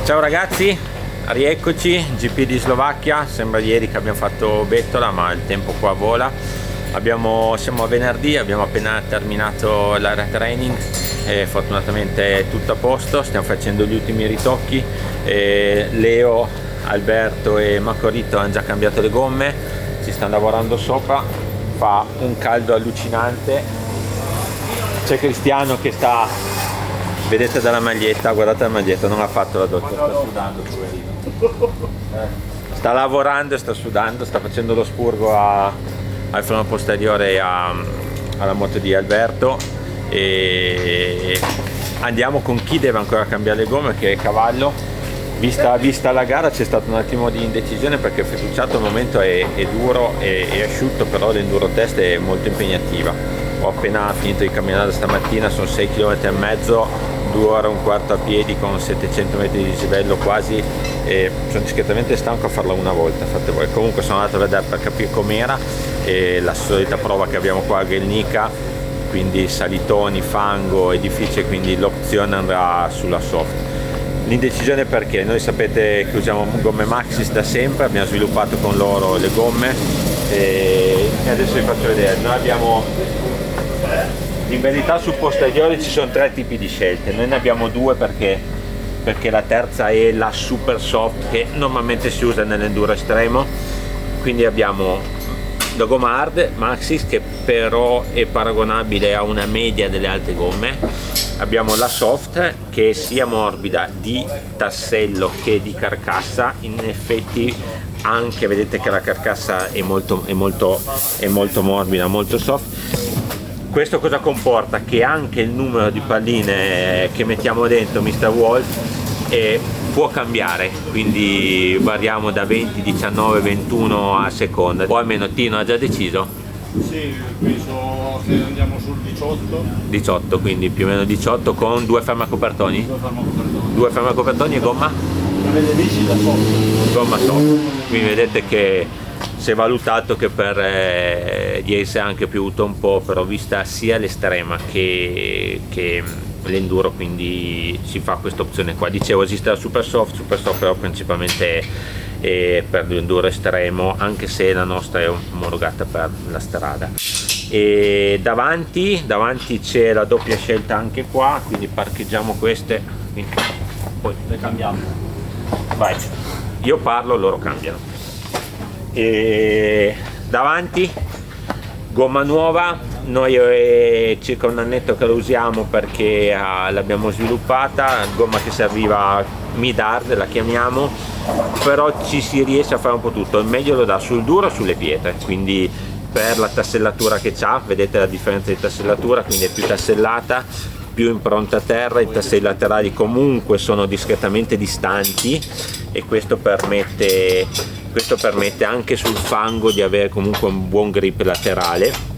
Ciao ragazzi, rieccoci, GP di Slovacchia. Sembra ieri che abbiamo fatto bettola, ma il tempo qua vola. Siamo a venerdì, abbiamo appena terminato l'area training e fortunatamente è tutto a posto. Stiamo facendo gli ultimi ritocchi. Leo, Alberto e Macorito hanno già cambiato le gomme, ci stanno lavorando sopra. Fa un caldo allucinante. C'è Cristiano che sta, vedete dalla maglietta, guardate la maglietta, non ha fatto la doccia, sta sudando poverino. Sta lavorando, sta sudando, sta facendo lo spurgo al freno posteriore e alla moto di Alberto. E andiamo con chi deve ancora cambiare le gomme, che è Cavallo. Vista la gara c'è stato un attimo di indecisione perché il fettucciato al momento è duro e asciutto, però l'enduro test è molto impegnativa. Ho appena finito di camminare stamattina, sono 6 km e mezzo, 2 ore e un quarto a piedi con 700 metri di dislivello quasi, e sono discretamente stanco a farla una volta, fate voi. Comunque sono andato a vedere per capire com'era, e la solita prova che abbiamo qua a Gelnica, quindi salitoni, fango, è difficile, quindi l'opzione andrà sulla soft. L'indecisione perché noi sapete che usiamo gomme Maxxis da sempre, abbiamo sviluppato con loro le gomme e adesso vi faccio vedere. Noi abbiamo, in verità sul posteriore ci sono 3 tipi di scelte, noi ne abbiamo 2 perché la terza è la super soft che normalmente si usa nell'enduro estremo. Quindi abbiamo la gomma hard Maxxis che però è paragonabile a una media delle altre gomme. Abbiamo la soft che è sia morbida di tassello che di carcassa, in effetti anche vedete che la carcassa è molto morbida, molto soft. Questo cosa comporta? Che anche il numero di palline che mettiamo dentro Mr. Wolf può cambiare, quindi variamo da 20, 19, 21 a seconda, o almeno Tino ha già deciso? Sì, penso che andiamo sul 18, quindi più o meno 18 con 2 fermacopertoni? 2 fermacopertoni e gomma? Gomma soft, quindi vedete che si è valutato che per di essere anche piovuto un po', però vista sia l'estrema che l'enduro, quindi si fa questa opzione qua. Dicevo, esiste la super soft però principalmente per l'enduro estremo, anche se la nostra è omologata per la strada. E davanti c'è la doppia scelta anche qua, quindi parcheggiamo queste, poi le cambiamo. Vai, io parlo, loro cambiano. E davanti gomma nuova, noi è circa un annetto che la usiamo perché l'abbiamo sviluppata, gomma che serviva mid-hard la chiamiamo, però ci si riesce a fare un po' tutto, il meglio lo dà sul duro e sulle pietre, quindi per la tassellatura che c'ha, vedete la differenza di tassellatura, quindi è più tassellata, più impronta a terra, i tasselli laterali comunque sono discretamente distanti e questo permette anche sul fango di avere comunque un buon grip laterale.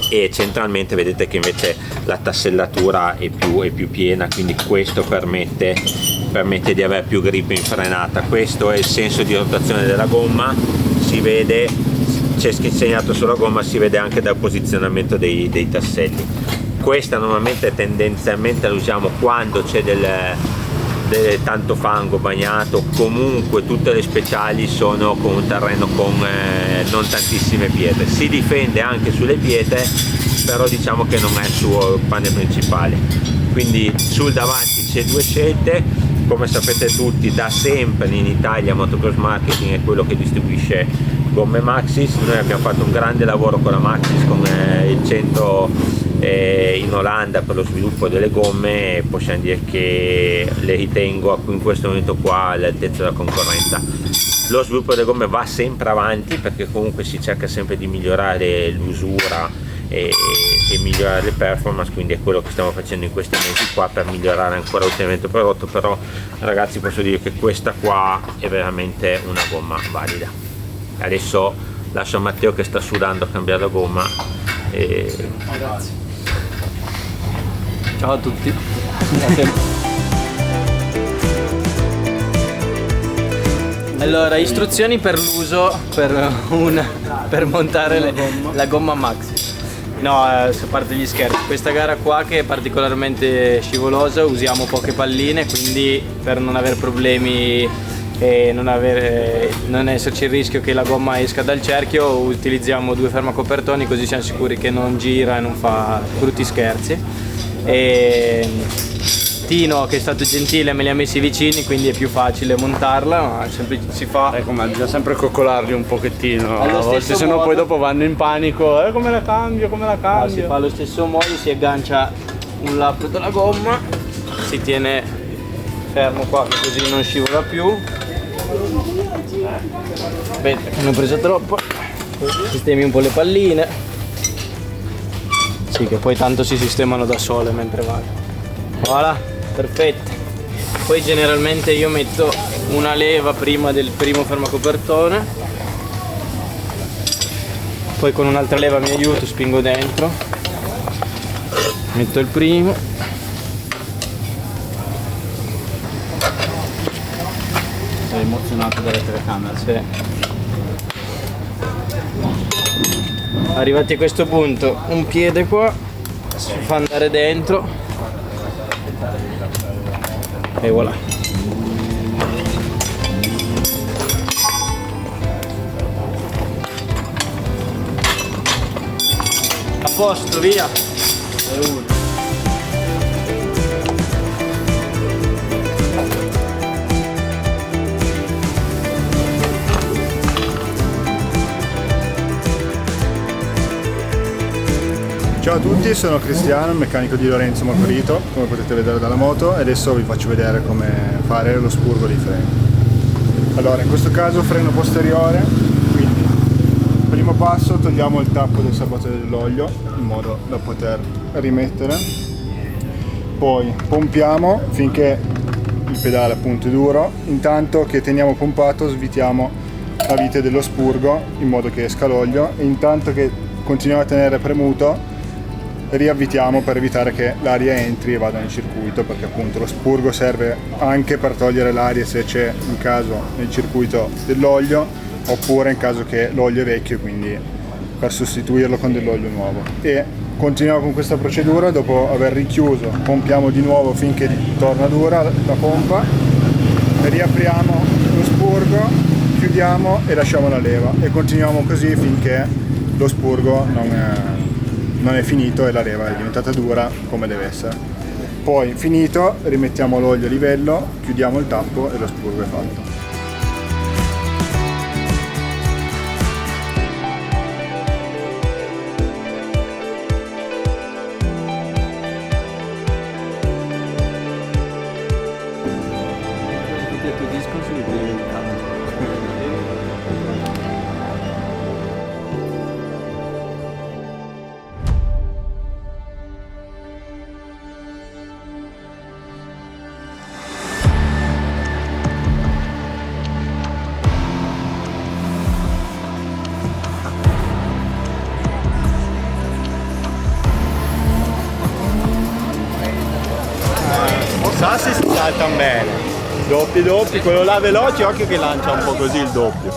E centralmente vedete che invece la tassellatura è più piena, quindi questo permette di avere più grip in frenata. Questo è il senso di rotazione della gomma, si vede, c'è segnato sulla gomma, si vede anche dal posizionamento dei tasselli. Questa normalmente tendenzialmente la usiamo quando c'è tanto fango bagnato, comunque tutte le speciali sono con un terreno con non tantissime pietre, si difende anche sulle pietre, però diciamo che non è il suo pane principale. Quindi sul davanti c'è 2 scelte, come sapete tutti da sempre in Italia Motocross Marketing è quello che distribuisce gomme Maxxis. Noi abbiamo fatto un grande lavoro con la Maxxis, con il centro in Olanda per lo sviluppo delle gomme, e possiamo dire che le ritengo in questo momento qua all'altezza della concorrenza. Lo sviluppo delle gomme va sempre avanti perché comunque si cerca sempre di migliorare l'usura e migliorare le performance, quindi è quello che stiamo facendo in questi mesi qua per migliorare ancora ulteriormente il prodotto. Però ragazzi, posso dire che questa qua è veramente una gomma valida. Adesso lascio a Matteo che sta sudando a cambiare la gomma Grazie. Ciao a tutti. Allora, istruzioni per l'uso per montare la gomma Maxxis. No, a parte gli scherzi, questa gara qua che è particolarmente scivolosa usiamo poche palline, quindi per non avere problemi e non esserci il rischio che la gomma esca dal cerchio utilizziamo 2 fermacopertoni, così siamo sicuri che non gira e non fa brutti scherzi. E Tino, che è stato gentile, me li ha messi vicini, quindi è più facile montarla, ma si fa. Ecco, ma bisogna sempre coccolarli un pochettino, Allo a volte, stesso se no modo. poi dopo vanno in panico, come la cambio, come la Si cambio. fa allo stesso modo, si aggancia un lato della gomma, si tiene fermo qua così non scivola più. Aspetta che ne ho preso troppo. Sistemi un po' le palline. Sì, che poi tanto si sistemano da sole mentre vado. Voilà, perfetto. Poi generalmente io metto una leva prima del primo fermacopertone, poi con un'altra leva mi aiuto, spingo dentro, metto il primo, Sei emozionato dalle telecamere? sì. Arrivati a questo punto un piede qua si fa andare dentro e voilà. A posto, via. Ciao a tutti, sono Cristiano, il meccanico di Lorenzo Macorito, come potete vedere dalla moto, e adesso vi faccio vedere come fare lo spurgo dei freni. Allora, in questo caso freno posteriore, quindi primo passo togliamo il tappo del serbatoio dell'olio in modo da poter rimettere, poi pompiamo finché il pedale appunto è duro, intanto che teniamo pompato svitiamo la vite dello spurgo in modo che esca l'olio e intanto che continuiamo a tenere premuto riavvitiamo per evitare che l'aria entri e vada nel circuito, perché appunto lo spurgo serve anche per togliere l'aria se c'è in caso nel circuito dell'olio oppure in caso che l'olio è vecchio, quindi per sostituirlo con dell'olio nuovo. E continuiamo con questa procedura, dopo aver richiuso pompiamo di nuovo finché torna dura la pompa, riapriamo lo spurgo, chiudiamo e lasciamo la leva e continuiamo così finché lo spurgo non è finito e la leva è diventata dura come deve essere. Poi finito rimettiamo l'olio a livello, chiudiamo il tappo e lo spurgo è fatto. Sassi si saltano bene, doppi, quello là veloce, occhio che lancia un po' così il doppio.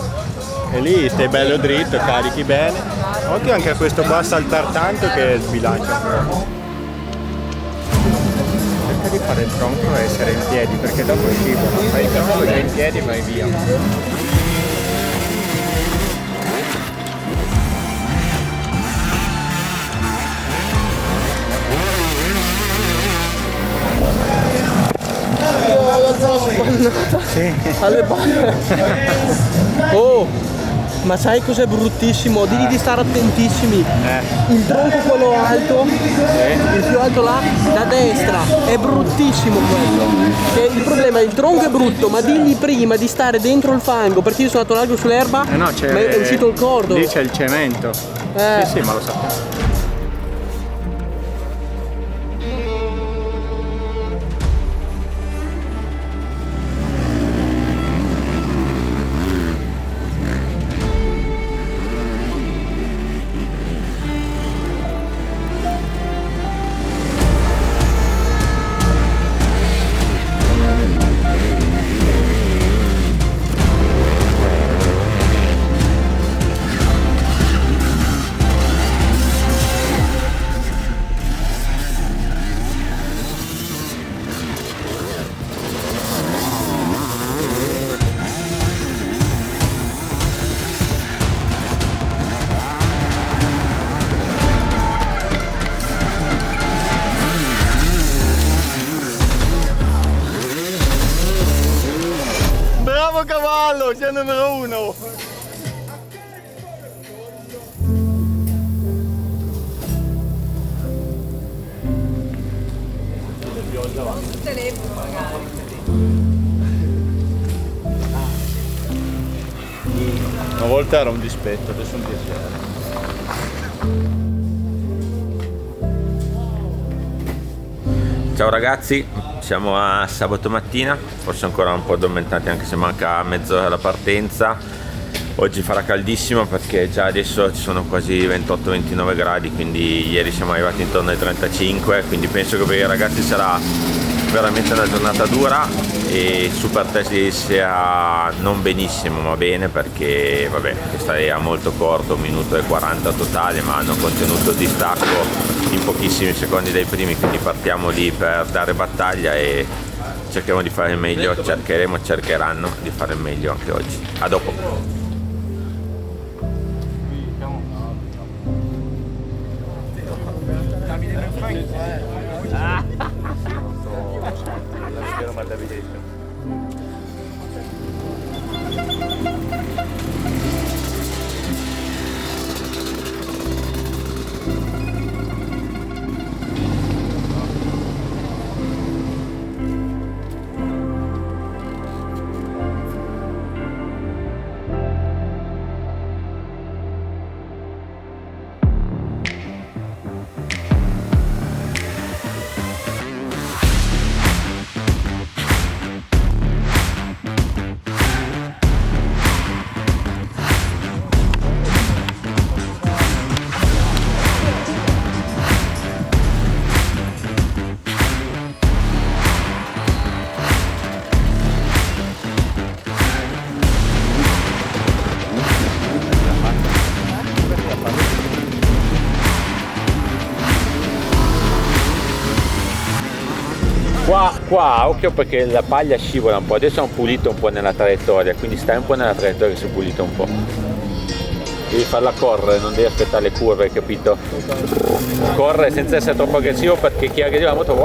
E lì stai bello dritto, carichi bene. Occhio anche a questo qua saltare tanto che sbilancia un po'. Cerca di fare il tronco e essere in piedi, perché dopo scivola. Fai il tronco già in piedi e vai via. Alle palle. Oh, ma sai cos'è bruttissimo? Digli di stare attentissimi. Il tronco quello alto, il più alto là, da destra, è bruttissimo quello. E il problema è il tronco è brutto, ma digli prima di stare dentro il fango, perché io sono andato largo sull'erba, No, ma è uscito il cordo. Lì c'è il cemento. Sì, ma lo sappiamo. nuovo cavallo, c'è il numero 1. Una volta era un dispetto, adesso è un piacere. Ciao ragazzi, siamo a sabato mattina, forse ancora un po' addormentati anche se manca mezz'ora alla partenza. Oggi farà caldissimo perché già adesso ci sono quasi 28-29 gradi, quindi ieri siamo arrivati intorno ai 35, quindi penso che per i ragazzi sarà veramente una giornata dura e Super Test sia non benissimo ma bene, perché vabbè, questa molto corto, 1 minuto e 40 totale, ma hanno contenuto il distacco in pochissimi secondi dai primi, quindi partiamo lì per dare battaglia e cercheremo di fare il meglio, cercheranno di fare il meglio anche oggi. A dopo. Qua occhio perché la paglia scivola un po', adesso hanno pulito un po' nella traiettoria, quindi stai un po' nella traiettoria che si è pulito un po'. Devi farla correre, non devi aspettare le curve, hai capito? Corre senza essere troppo aggressivo, perché chi aggressiva la moto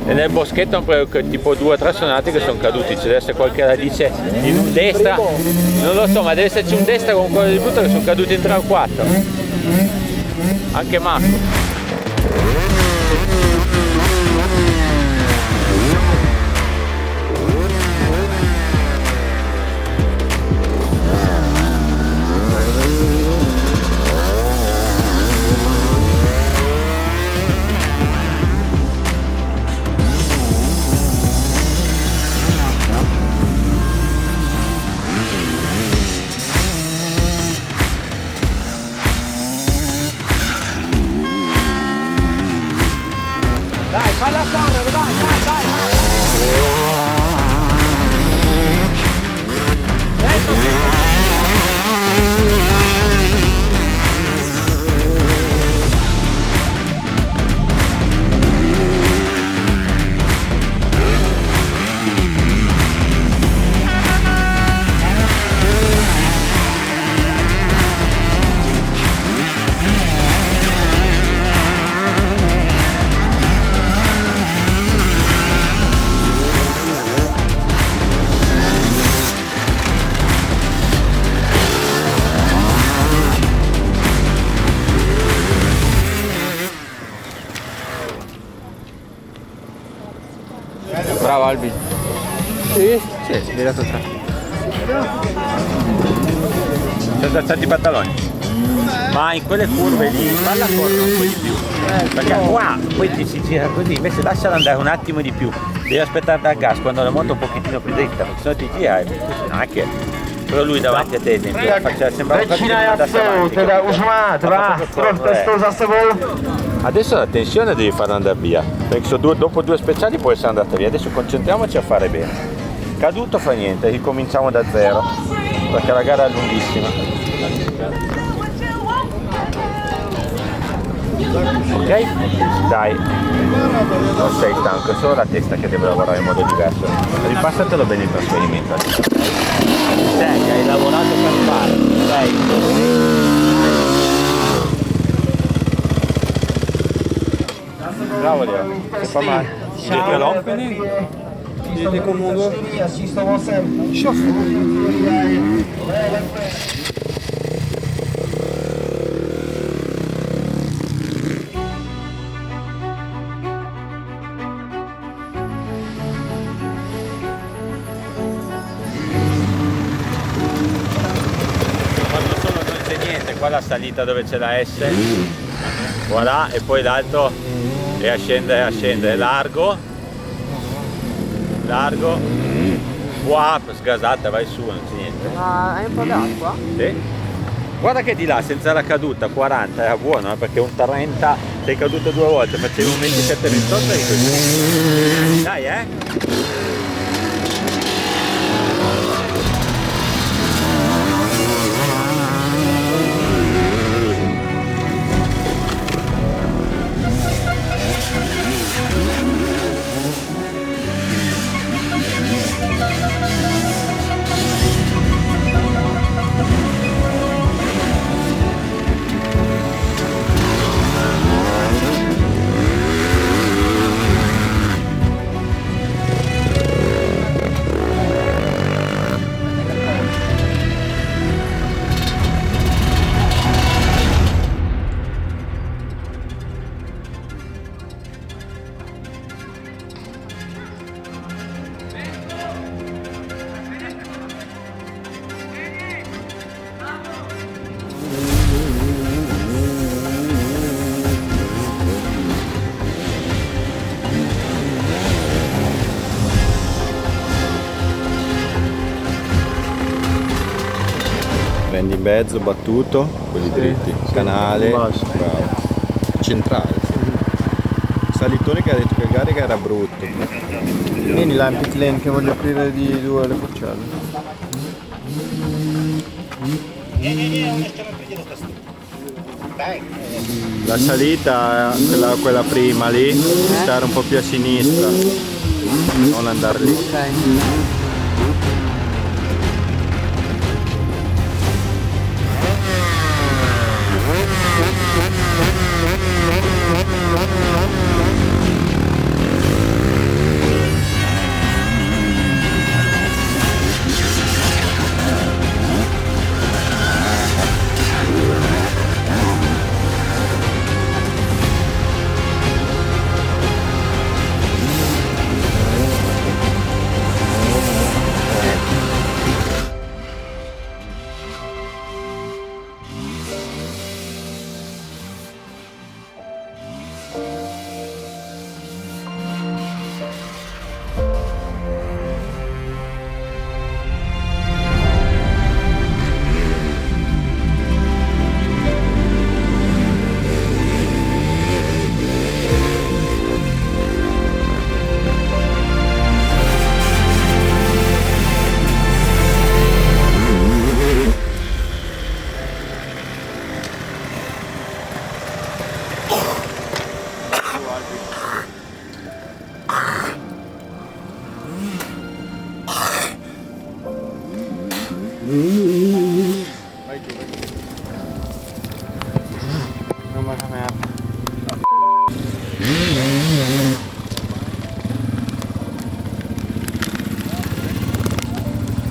e nel boschetto hanno preso tipo 2 o 3 sonati che sono caduti. Ci deve essere qualche radice in un destra, non lo so, ma deve esserci un destra con quello di brutto che sono caduti in 3 o 4. Anche Marco. Bravo Albi. Sì? Sì, hai dato 3. Sono alzati i pantaloni. Ma in quelle curve lì falla correre un po' di più. Perché qua poi ti si gira così, invece lasciala andare un attimo di più. Devi aspettare dal gas quando la moto è un pochettino più dritta, perché sennò ti gira e non è che. Però lui davanti a te faceva sembrare quasi che andasse avanti. Adesso la tensione devi farla andare via, perché dopo 2 speciali può essere andata via. Adesso concentriamoci a fare bene. Caduto fa niente, ricominciamo da 0, perché la gara è lunghissima. Ok? Dai, non sei stanco, è solo la testa che deve lavorare in modo diverso. Ripassatelo bene il trasferimento. Hai lavorato per fare. Bravo Leo, sei pas mal. Il est très long. Il télécommando. Quando solo non c'è niente, qua la salita dove c'è la S, voilà, e poi l'altro è a scendere, largo, qua sgasata, vai su, non c'è niente. Ma hai un po' d'acqua? Sì. Guarda che di là senza la caduta 40 era buono, perché un 30 sei caduto 2 volte, facevi un 27-28 e così. Dai, Prendi in mezzo, battuto, quelli dritti, canale, bravo. Centrale. Salitone che ha detto che il Gariga era brutto. Vieni là in pit lane che voglio aprire di 2 le forcelle. La salita, quella prima lì, stare un po' più a sinistra, non andare lì.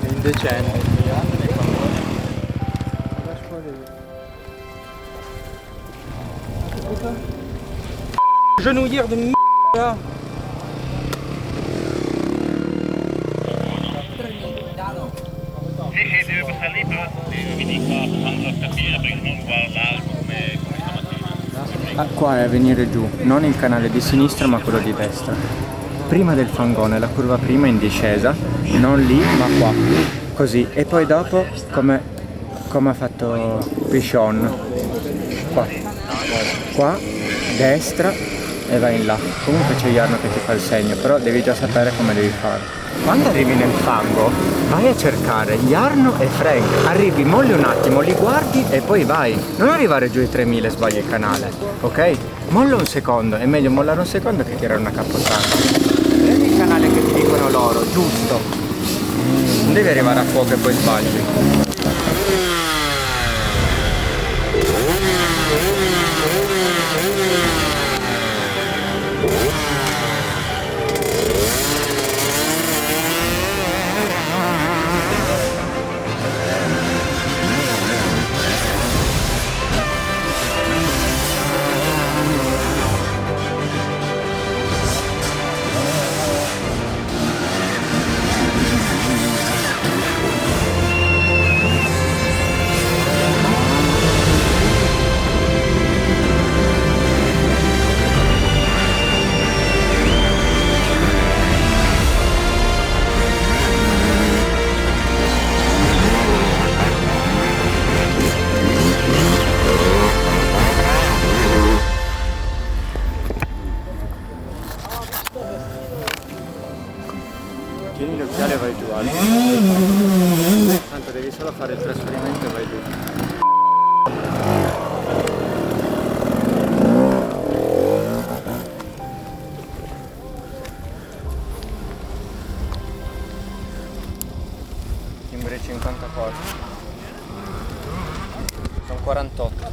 Indecente. Genouillère de m***, là. Sì, deve passare lì, però vi dico quando ho capito perché non guardo l'albo come stamattina. Qua è venire giù, non il canale di sinistra ma quello di destra. Prima del fangone, la curva prima in discesa, non lì ma qua. Così, e poi dopo come ha fatto Pichon. Qua, destra e vai in là. Comunque c'è Jarno che ti fa il segno, però devi già sapere come devi fare. Quando arrivi nel fango, vai a cercare Jarno e Frank. Arrivi, molli un attimo, li guardi e poi vai. Non arrivare giù ai 3000 e sbagli il canale, ok? Molla un secondo, è meglio mollare un secondo che tirare una capottata. Prendi il canale che ti dicono loro, giusto. Non devi arrivare a fuoco e poi sbagli. gli occhiali e vai giù, Ale. Tanto devi solo fare il trasferimento e vai giù. Timbri 54. Sono 48.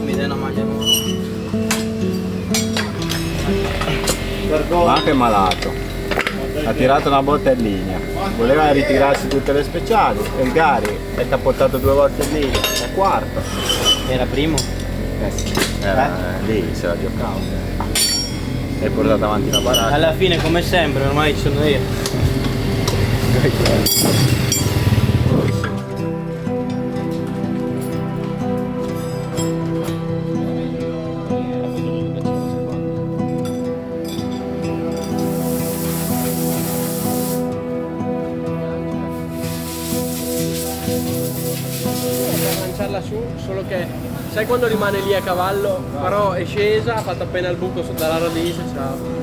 Mi dai una maglia nuova. Ma che malato. Ha tirato una botta in linea. Voleva ritirarsi tutte le speciali. E il Gari è cappottato 2 volte in linea. È quarto. Era primo? Sì. Lì se la giocava. E portato avanti una barata. Alla fine come sempre, ormai ci sono io. Lanciarla su, solo che sai quando rimane lì a cavallo, però è scesa, ha fatto appena il buco dalla radice, ciao.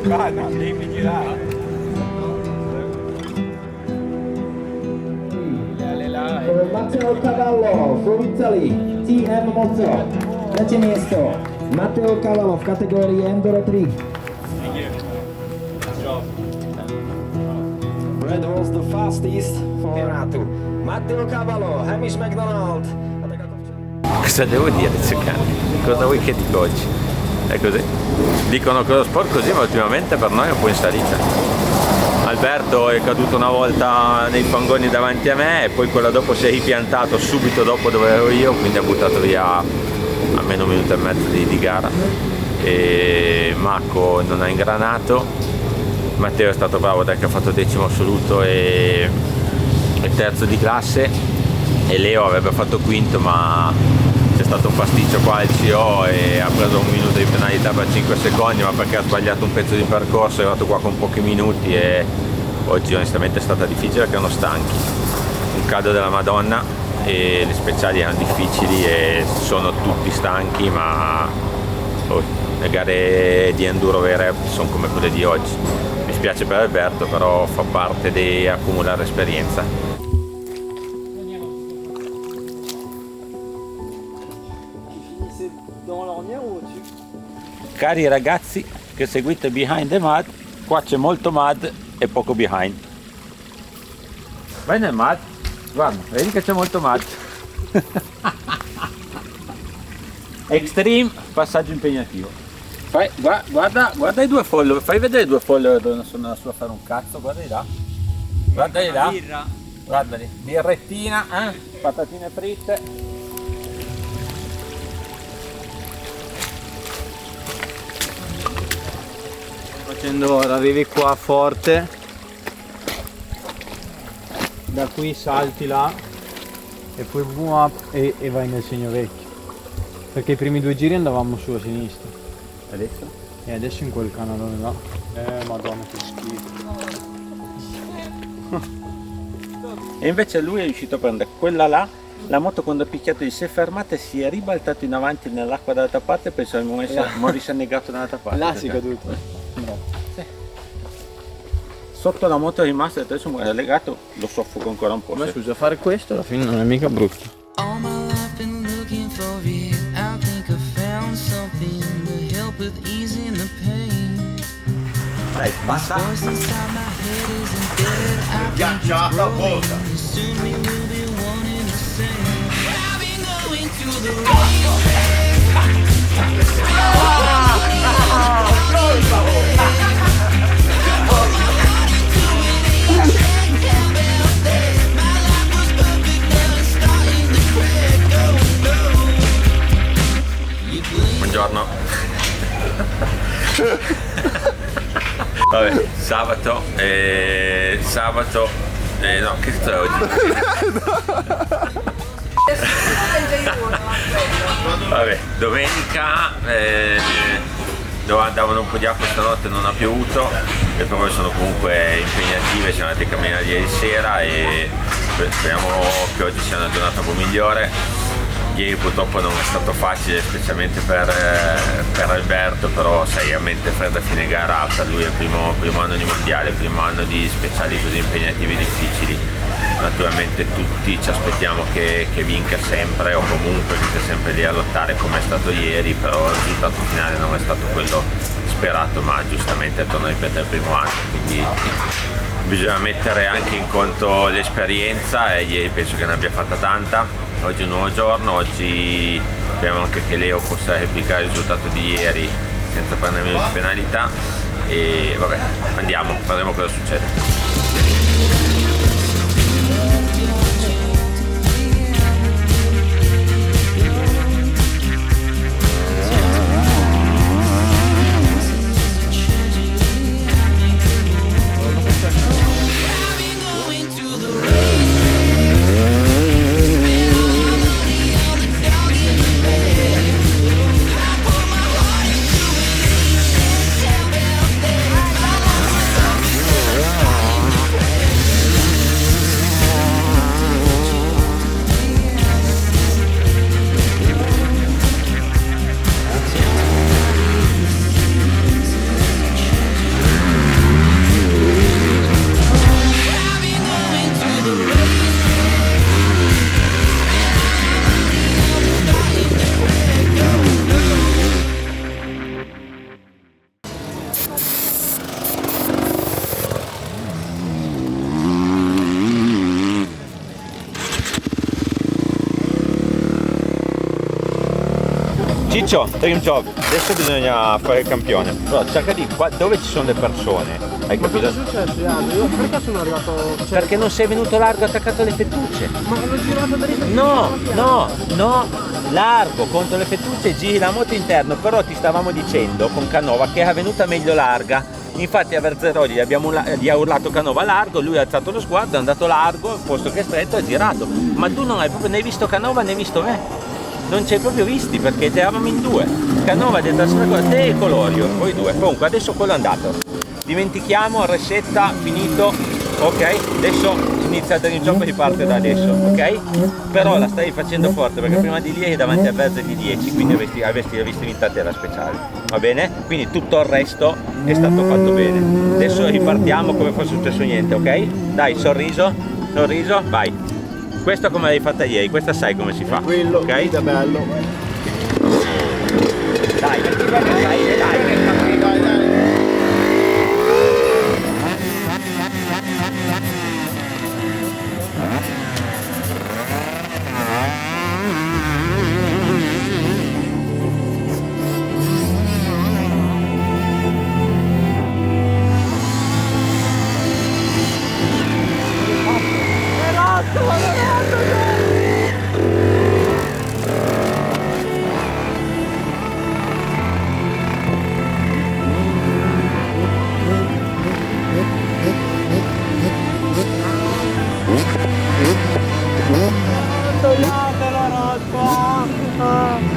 Guarda, devi girare. Matteo Cavallo, from Italy, TM Moto. Trzecie miejsce, Matteo Cavallo w kategorii Enduro 3. Red was the fastest for Ratu. Matteo Cavallo, Hamish McDonald. Cosa devo dire, Ceccani? Cosa vuoi che dico oggi? È così. Dicono che lo sport così, ma ultimamente per noi è un po' in salita. Alberto è caduto una volta nei fangoni davanti a me e poi quella dopo si è ripiantato subito dopo dove ero io, quindi ha buttato via almeno 1 minuto e mezzo di gara. E Marco non ha ingranato, Matteo è stato bravo perché ha fatto 10° assoluto e 3° di classe, e Leo avrebbe fatto 5° ma c'è stato un pasticcio qua al CO e ha preso 1 minuto di penalità per 5 secondi, ma perché ha sbagliato un pezzo di percorso, è arrivato qua con pochi minuti e oggi onestamente è stata difficile perché erano stanchi. Un caldo della Madonna e le speciali erano difficili e sono tutti stanchi, ma le gare di enduro vere sono come quelle di oggi. Mi spiace per Alberto, però fa parte di accumulare esperienza. Cari ragazzi che seguite Behind the Mud, qua c'è molto mud e poco behind. Vai nel mud, guarda, vedi che c'è molto mud. Extreme, passaggio impegnativo. Guarda i 2 follower, fai vedere i 2 follower dove non sono su a fare un cazzo, guardali là. Guardali là. Guardali, birrettina, patatine fritte. Facendo, arrivi qua forte, da qui salti là e poi boom up e vai nel segno vecchio, perché i primi 2 giri andavamo su a sinistra. Adesso? E adesso in quel canalone là. Madonna che schifo. E invece lui è riuscito a prendere quella là, la moto quando ha picchiato si è fermata e si è ribaltato in avanti nell'acqua dall'altra parte e poi si è morisse annegato dall'altra parte. Là si è caduto. Sì. Sotto la moto è rimasto e adesso è legato, lo soffoco ancora un po'. Ma scusa, fare questo alla fine non è mica brutto. Dai, basta. Ghiacciata a volta. buongiorno. Vabbè, sabato, no, che sto oggi? Vabbè, domenica dove andavano un po' di acqua stanotte, non ha piovuto, le prove sono comunque impegnative, siamo andati a camminare ieri sera e speriamo che oggi sia una giornata un po' migliore. Ieri purtroppo non è stato facile, specialmente per Alberto, però sai, a mente fredda a fine gara, per lui è il primo anno di mondiale, il primo anno di speciali così impegnativi e difficili. Naturalmente tutti ci aspettiamo che vinca sempre o comunque che sia sempre lì a lottare come è stato ieri, però il risultato finale non è stato quello sperato, ma giustamente torno a ripetere il primo anno, quindi bisogna mettere anche in conto l'esperienza e ieri penso che ne abbia fatta tanta. Oggi è un nuovo giorno, oggi speriamo anche che Leo possa replicare il risultato di ieri senza prendere meno di penalità e vabbè, andiamo, vedremo cosa succede. Ciccio, dream job, adesso bisogna fare il campione, però cerca di qua dove ci sono le persone, hai capito? Ma cosa è successo, Iano? Io perché sono arrivato... Perché non sei venuto largo attaccato alle fettucce? Ma l'ho girato dritto? No, largo contro le fettucce, giri la moto interno, però ti stavamo dicendo con Canova che era venuta meglio larga. Infatti a Verzeroli gli ha urlato Canova largo, lui ha alzato lo sguardo, è andato largo, posto che è stretto, ha girato. Ma tu non hai proprio né visto Canova né visto me. Non ci hai proprio visti perché eravamo in due. Canova dietro a te e Colorio, voi due. Comunque adesso quello è andato. Dimentichiamo, resetta, finito. Ok? Adesso inizia il dream job e riparte da adesso, ok? Però la stai facendo forte perché prima di lì eri davanti a Verze di 10, quindi avresti vinta te la speciale. Va bene? Quindi tutto il resto è stato fatto bene. Adesso ripartiamo come fosse successo niente, ok? Dai, sorriso, vai. Questa come l'hai fatta ieri, questa sai come si fa. Quello, ok? è bello. Dai, dai.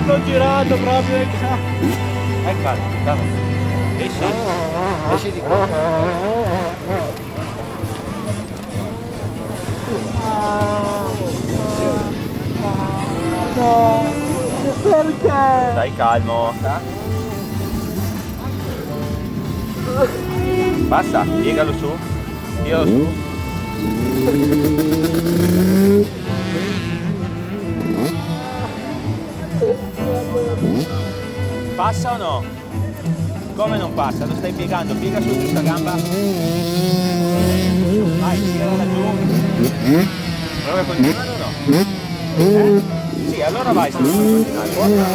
L'ho girato proprio. Ecco, esci di qua. No, perché? Stai calmo. Basta, piegalo su. Tiralo su. Passa o no? Come non passa? Lo stai piegando? Piega su questa gamba. Vai, tirala giù. Prova a continuare o no? Sì, allora vai, se non puoi continuare.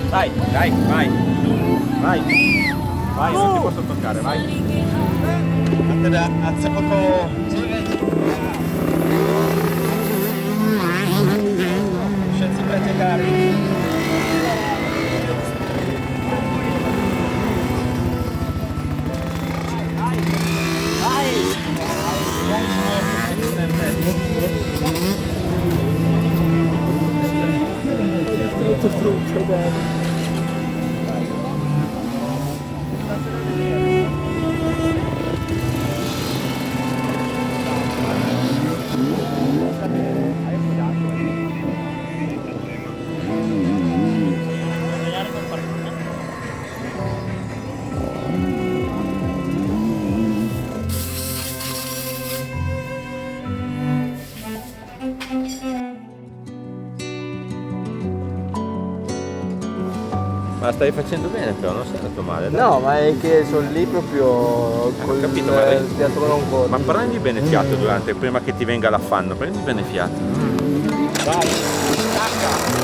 Vai, vai. Vai, non ti posso toccare, vai. Ma stai facendo bene però, non sei andato male. Dai. No, ma è che sono lì proprio Ho capito, ma dietro un po'. Ma prendi bene fiato prima che ti venga l'affanno, prendi bene fiato. Vai, stacca!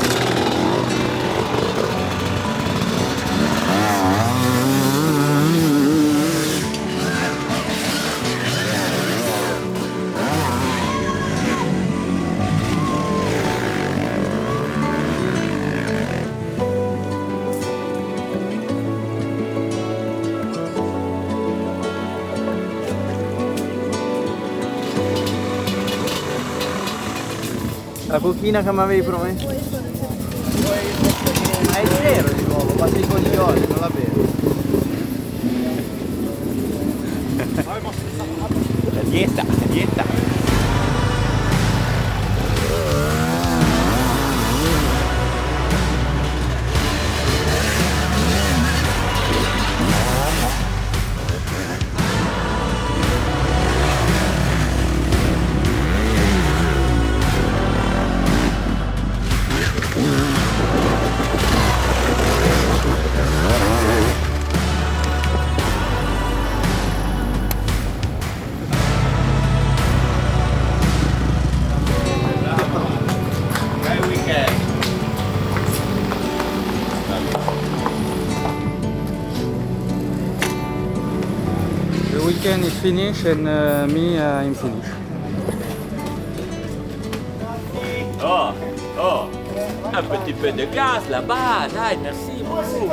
La cochina che mi avevi promesso? Ma è zero di nuovo, basta i coglioni, non la bevo. La dieta, la dieta. The weekend is finished and me I'm finished. Oh, oh, un petit peu de gaz là-bas, dai, merci beaucoup.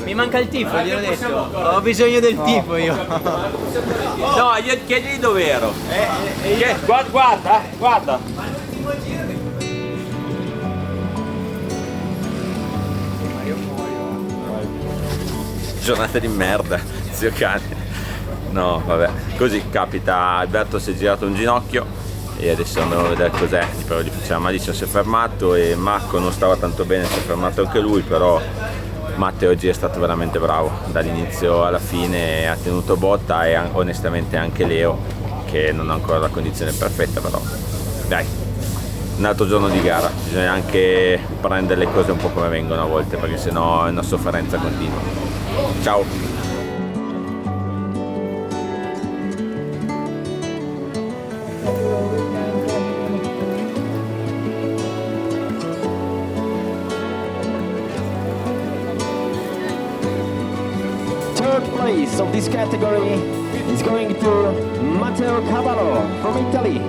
Mi manca il tifo, gliel'ho detto. Ho bisogno del tifo io. No, chiedi dove ero. Guarda, guarda. Giornata di merda, zio cane. No, vabbè, così capita. Alberto si è girato un ginocchio e adesso andiamo a vedere cos'è. Però gli faceva malissimo, si è fermato e Marco non stava tanto bene, si è fermato anche lui, però Matteo oggi è stato veramente bravo, dall'inizio alla fine ha tenuto botta e onestamente anche Leo, che non ha ancora la condizione perfetta, però dai, un altro giorno di gara, bisogna anche prendere le cose un po' come vengono a volte, perché sennò è una sofferenza continua. Ciao! Third place of this category is going to Matteo Cavallo from Italy.